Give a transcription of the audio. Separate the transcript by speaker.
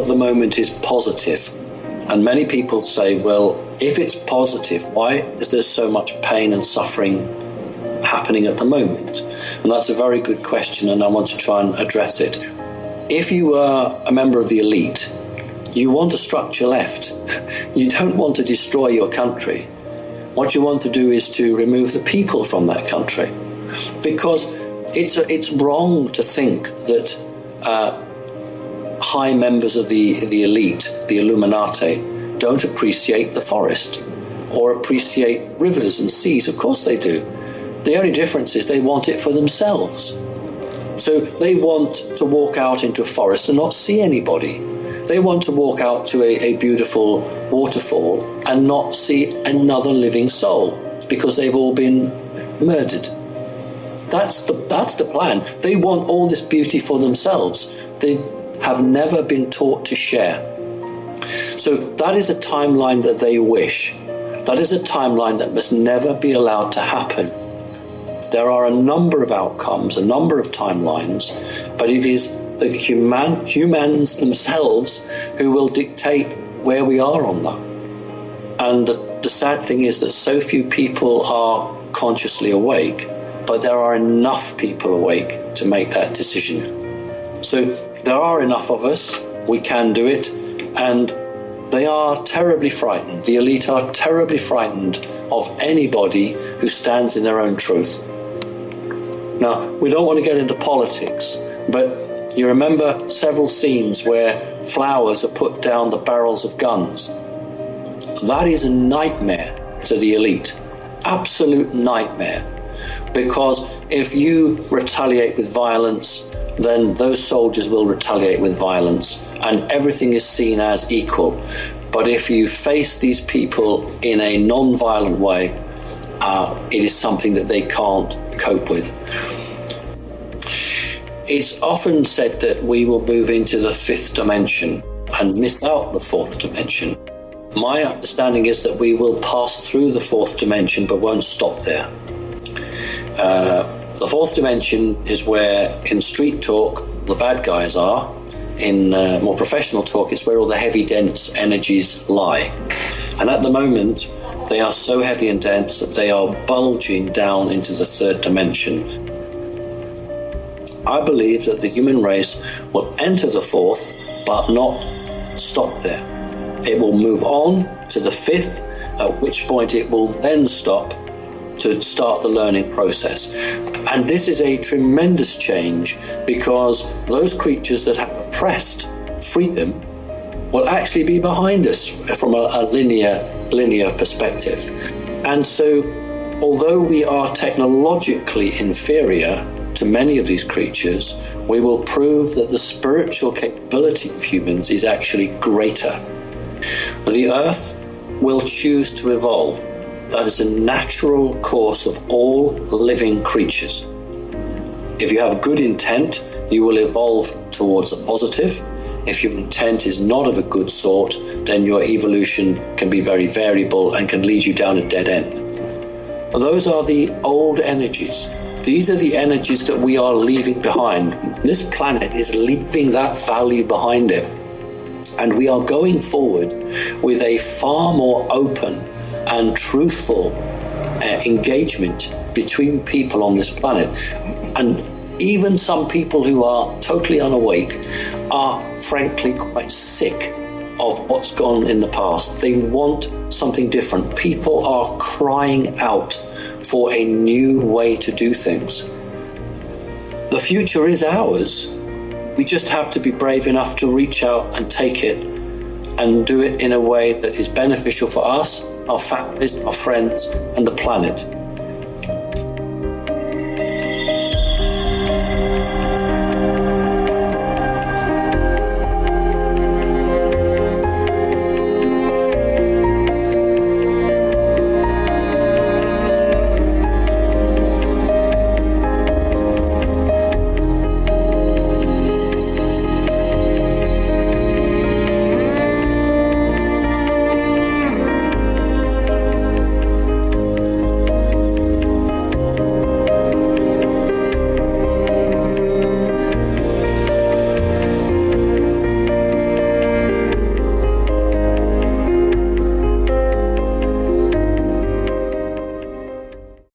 Speaker 1: at the moment is positive. And many people say, well, if it's positive, why is there so much pain and suffering happening at the moment? And that's a very good question, and I want to try and address it. If you are a member of the elite, you want a structure left. You don't want to destroy your country. What you want to do is to remove the people from that country, because it's wrong to think that high members of the elite, the Illuminati, don't appreciate the forest or appreciate rivers and seas. Of course they do. The only difference is they want it for themselves. So they want to walk out into a forest and not see anybody. They want to walk out to a beautiful waterfall and not see another living soul, because they've all been murdered. That's the plan. They want all this beauty for themselves. They have never been taught to share. So that is a timeline that they wish. That is a timeline that must never be allowed to happen. There are a number of outcomes, a number of timelines, but it is the humans themselves who will dictate where we are on that. And the sad thing is that so few people are consciously awake, but there are enough people awake to make that decision. So there are enough of us, we can do it, and they are terribly frightened. The elite are terribly frightened of anybody who stands in their own truth. Now, we don't want to get into politics, but you remember several scenes where flowers are put down the barrels of guns. That is a nightmare to the elite, absolute nightmare, because if you retaliate with violence, then those soldiers will retaliate with violence, and everything is seen as equal. But if you face these people in a non-violent way, it is something that they can't cope with. It's often said that we will move into the fifth dimension and miss out the fourth dimension. My understanding is that we will pass through the fourth dimension but won't stop there. The fourth dimension is where, in street talk, the bad guys are. In more professional talk, it's where all the heavy, dense energies lie. And at the moment, they are so heavy and dense that they are bulging down into the third dimension. I believe that the human race will enter the fourth, but not stop there. It will move on to the fifth, at which point it will then stop to start the learning process. And this is a tremendous change, because those creatures that have oppressed freedom will actually be behind us from a linear perspective. And so, although we are technologically inferior to many of these creatures, we will prove that the spiritual capability of humans is actually greater. The earth will choose to evolve. That is a natural course of all living creatures. If you have good intent, you will evolve towards the positive. If your intent is not of a good sort, then your evolution can be very variable and can lead you down a dead end. Those are the old energies. These are the energies that we are leaving behind. This planet is leaving that value behind it. And we are going forward with a far more open and truthful engagement between people on this planet. And even some people who are totally unawake are frankly quite sick of what's gone in the past. They want something different. People are crying out for a new way to do things. The future is ours. We just have to be brave enough to reach out and take it, and do it in a way that is beneficial for us, our families, our friends, and the planet.